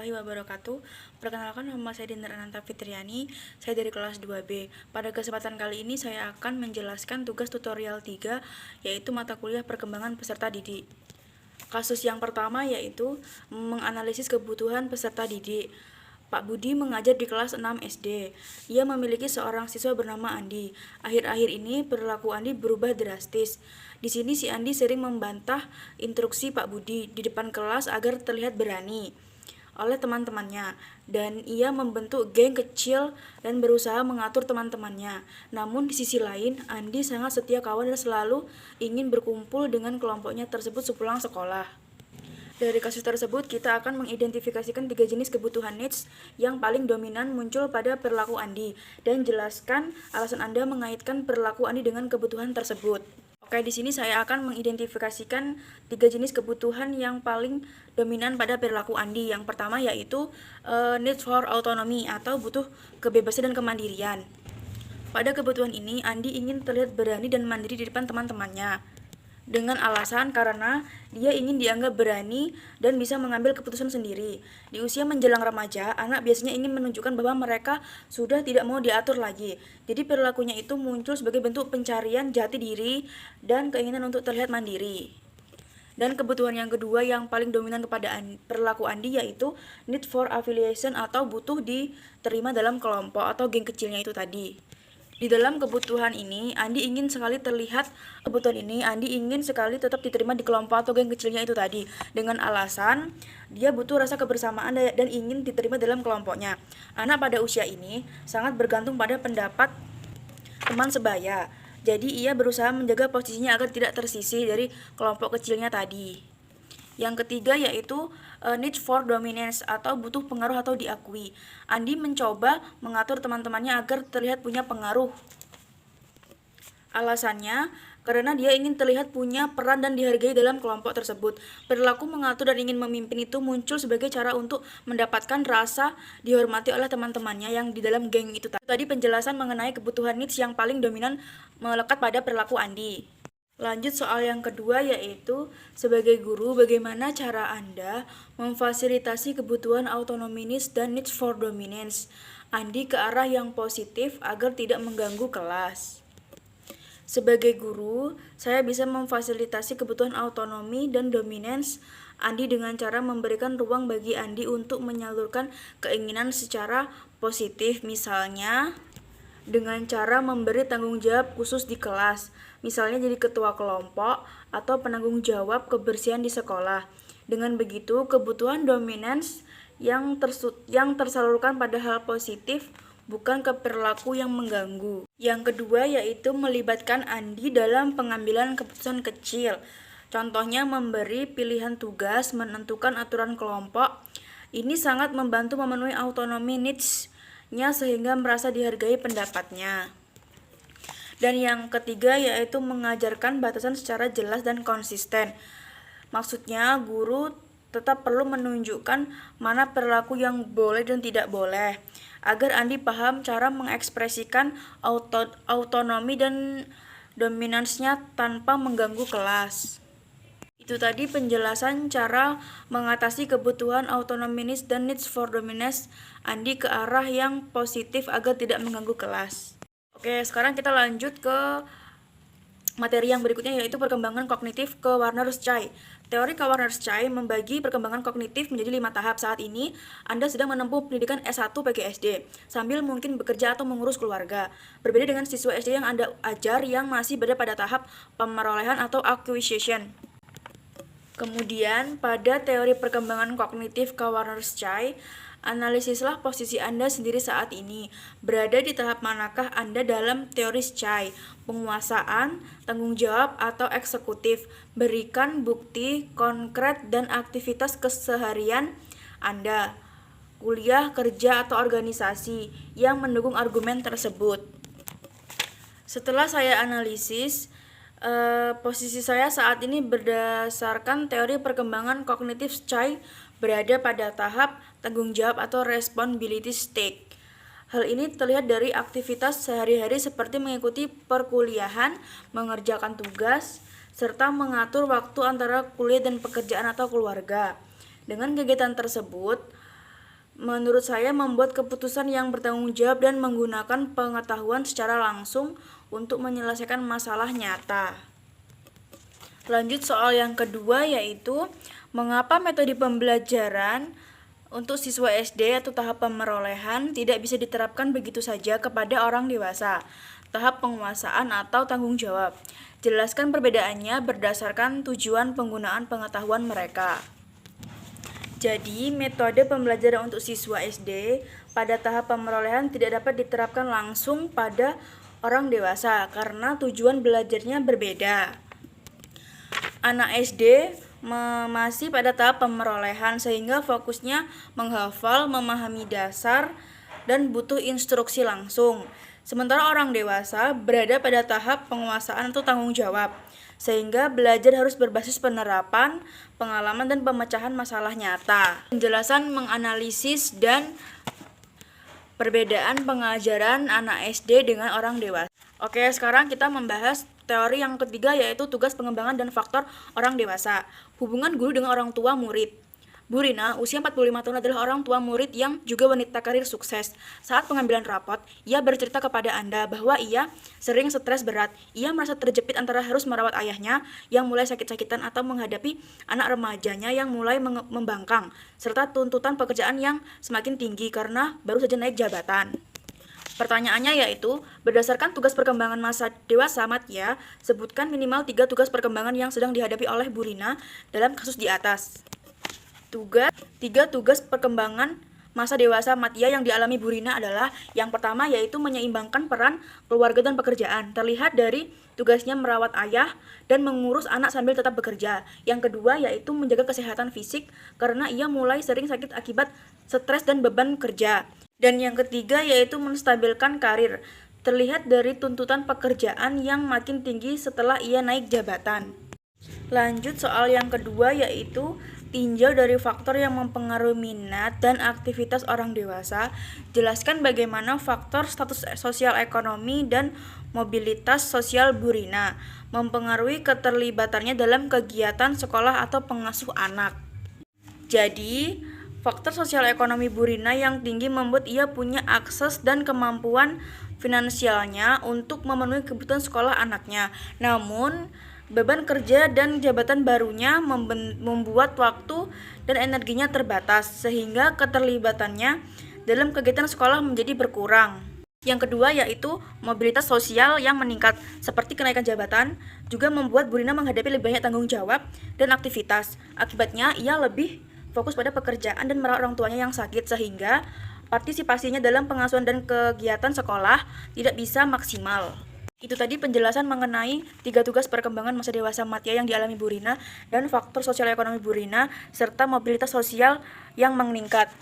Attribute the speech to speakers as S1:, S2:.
S1: warahmatullahi wabarakatuh. Perkenalkan, nama saya Dinda Ananta Fitriani. Saya dari kelas 2B. Pada kesempatan kali ini saya akan menjelaskan tugas tutorial 3, yaitu mata kuliah perkembangan peserta didik. Kasus yang pertama yaitu menganalisis kebutuhan peserta didik. Pak Budi mengajar di kelas 6 SD. Ia memiliki seorang siswa bernama Andi. Akhir-akhir ini perilaku Andi berubah drastis. Di sini si Andi sering membantah instruksi Pak Budi di depan kelas agar terlihat berani oleh teman-temannya, dan ia membentuk geng kecil dan berusaha mengatur teman-temannya. Namun di sisi lain, Andi sangat setia kawan dan selalu ingin berkumpul dengan kelompoknya tersebut sepulang sekolah. Dari kasus tersebut, kita akan mengidentifikasikan 3 jenis kebutuhan needs yang paling dominan muncul pada perilaku Andi, dan jelaskan alasan Anda mengaitkan perilaku Andi dengan kebutuhan tersebut. Oke, di sini saya akan mengidentifikasikan 3 jenis kebutuhan yang paling dominan pada perilaku Andi. Yang pertama yaitu need for autonomy atau butuh kebebasan dan kemandirian. Pada kebutuhan ini, Andi ingin terlihat berani dan mandiri di depan teman-temannya, dengan alasan karena dia ingin dianggap berani dan bisa mengambil keputusan sendiri. Di usia menjelang remaja, anak biasanya ingin menunjukkan bahwa mereka sudah tidak mau diatur lagi. Jadi perilakunya itu muncul sebagai bentuk pencarian jati diri dan keinginan untuk terlihat mandiri. Dan kebutuhan yang kedua yang paling dominan kepada perilaku Andi yaitu need for affiliation atau butuh diterima dalam kelompok atau geng kecilnya itu tadi. Di dalam kebutuhan ini, Andi ingin sekali tetap diterima di kelompok atau geng kecilnya itu tadi, dengan alasan dia butuh rasa kebersamaan dan ingin diterima dalam kelompoknya. Anak pada usia ini sangat bergantung pada pendapat teman sebaya, jadi ia berusaha menjaga posisinya agar tidak tersisih dari kelompok kecilnya tadi. Yang ketiga yaitu need for dominance atau butuh pengaruh atau diakui. Andi mencoba mengatur teman-temannya agar terlihat punya pengaruh. Alasannya karena dia ingin terlihat punya peran dan dihargai dalam kelompok tersebut. Perilaku mengatur dan ingin memimpin itu muncul sebagai cara untuk mendapatkan rasa dihormati oleh teman-temannya yang di dalam geng itu. Tadi penjelasan mengenai kebutuhan needs yang paling dominan melekat pada perilaku Andi. Lanjut soal yang kedua yaitu, sebagai guru bagaimana cara Anda memfasilitasi kebutuhan autonomy needs dan needs for dominance Andi ke arah yang positif agar tidak mengganggu kelas. Sebagai guru, saya bisa memfasilitasi kebutuhan autonomi dan dominance Andi dengan cara memberikan ruang bagi Andi untuk menyalurkan keinginan secara positif, misalnya dengan cara memberi tanggung jawab khusus di kelas, misalnya jadi ketua kelompok atau penanggung jawab kebersihan di sekolah. Dengan begitu, kebutuhan dominance yang tersalurkan pada hal positif, bukan ke perilaku yang mengganggu. Yang kedua yaitu melibatkan Andi dalam pengambilan keputusan kecil. Contohnya memberi pilihan tugas, menentukan aturan kelompok. Ini sangat membantu memenuhi autonomy needs-nya sehingga merasa dihargai pendapatnya. Dan yang ketiga yaitu mengajarkan batasan secara jelas dan konsisten. Maksudnya guru tetap perlu menunjukkan mana perilaku yang boleh dan tidak boleh, agar Andi paham cara mengekspresikan autonomi dan dominance-nya tanpa mengganggu kelas. Itu tadi penjelasan cara mengatasi kebutuhan autonomy needs dan needs for dominance Andi ke arah yang positif agar tidak mengganggu kelas. Oke, sekarang kita lanjut ke materi yang berikutnya yaitu perkembangan kognitif Kawarner-Schei. Teori Kawarner-Schei membagi perkembangan kognitif menjadi 5 tahap. Saat ini, Anda sedang menempuh pendidikan S1 PGSD, sambil mungkin bekerja atau mengurus keluarga. Berbeda dengan siswa SD yang Anda ajar yang masih berada pada tahap pemerolehan atau acquisition. Kemudian, pada teori perkembangan kognitif Kawarner-Schei, analisislah posisi Anda sendiri saat ini. Berada di tahap manakah Anda dalam teori Schei? Penguasaan, tanggung jawab, atau eksekutif? Berikan bukti konkret dan aktivitas keseharian Anda, kuliah, kerja, atau organisasi yang mendukung argumen tersebut. Setelah saya analisis, posisi saya saat ini berdasarkan teori perkembangan kognitif Schei berada pada tahap tanggung jawab atau responsibility stage. Hal ini terlihat dari aktivitas sehari-hari seperti mengikuti perkuliahan, mengerjakan tugas, serta mengatur waktu antara kuliah dan pekerjaan atau keluarga. Dengan kegiatan tersebut, menurut saya membuat keputusan yang bertanggung jawab dan menggunakan pengetahuan secara langsung untuk menyelesaikan masalah nyata. Lanjut soal yang kedua, yaitu mengapa metode pembelajaran untuk siswa SD atau tahap pemerolehan tidak bisa diterapkan begitu saja kepada orang dewasa, tahap penguasaan atau tanggung jawab. Jelaskan perbedaannya berdasarkan tujuan penggunaan pengetahuan mereka. Jadi, metode pembelajaran untuk siswa SD pada tahap pemerolehan tidak dapat diterapkan langsung pada orang dewasa karena tujuan belajarnya berbeda. Anak SD masih pada tahap pemerolehan sehingga fokusnya menghafal, memahami dasar, dan butuh instruksi langsung. Sementara orang dewasa berada pada tahap penguasaan atau tanggung jawab, sehingga belajar harus berbasis penerapan, pengalaman, dan pemecahan masalah nyata. Penjelasan menganalisis dan perbedaan pengajaran anak SD dengan orang dewasa. Oke, sekarang kita membahas teori yang ketiga, yaitu tugas pengembangan dan faktor orang dewasa. Hubungan guru dengan orang tua murid. Bu Rina, usia 45 tahun, adalah orang tua murid yang juga wanita karir sukses. Saat pengambilan rapot, ia bercerita kepada Anda bahwa ia sering stres berat. Ia merasa terjepit antara harus merawat ayahnya yang mulai sakit-sakitan atau menghadapi anak remajanya yang mulai membangkang, serta tuntutan pekerjaan yang semakin tinggi karena baru saja naik jabatan. Pertanyaannya yaitu, berdasarkan tugas perkembangan masa dewasa Matya, sebutkan minimal 3 tugas perkembangan yang sedang dihadapi oleh Bu Rina dalam kasus di atas. 3 tugas perkembangan masa dewasa Matya yang dialami Bu Rina adalah, yang pertama yaitu menyeimbangkan peran keluarga dan pekerjaan, terlihat dari tugasnya merawat ayah dan mengurus anak sambil tetap bekerja. Yang kedua yaitu menjaga kesehatan fisik karena ia mulai sering sakit akibat stres dan beban kerja. Dan yang ketiga yaitu menstabilkan karir, terlihat dari tuntutan pekerjaan yang makin tinggi setelah ia naik jabatan. Lanjut soal yang kedua, yaitu tinjau dari faktor yang mempengaruhi minat dan aktivitas orang dewasa. Jelaskan bagaimana faktor status sosial ekonomi dan mobilitas sosial Bu Rina mempengaruhi keterlibatannya dalam kegiatan sekolah atau pengasuh anak. Jadi, faktor sosial ekonomi Bu Rina yang tinggi membuat ia punya akses dan kemampuan finansialnya untuk memenuhi kebutuhan sekolah anaknya. Namun, beban kerja dan jabatan barunya membuat waktu dan energinya terbatas, sehingga keterlibatannya dalam kegiatan sekolah menjadi berkurang. Yang kedua yaitu mobilitas sosial yang meningkat, seperti kenaikan jabatan, juga membuat Bu Rina menghadapi lebih banyak tanggung jawab dan aktivitas. Akibatnya, ia lebih fokus pada pekerjaan dan merawat orang tuanya yang sakit, sehingga partisipasinya dalam pengasuhan dan kegiatan sekolah tidak bisa maksimal. Itu tadi penjelasan mengenai 3 tugas perkembangan masa dewasa Matya yang dialami Bu Rina dan faktor sosial ekonomi Bu Rina serta mobilitas sosial yang meningkat.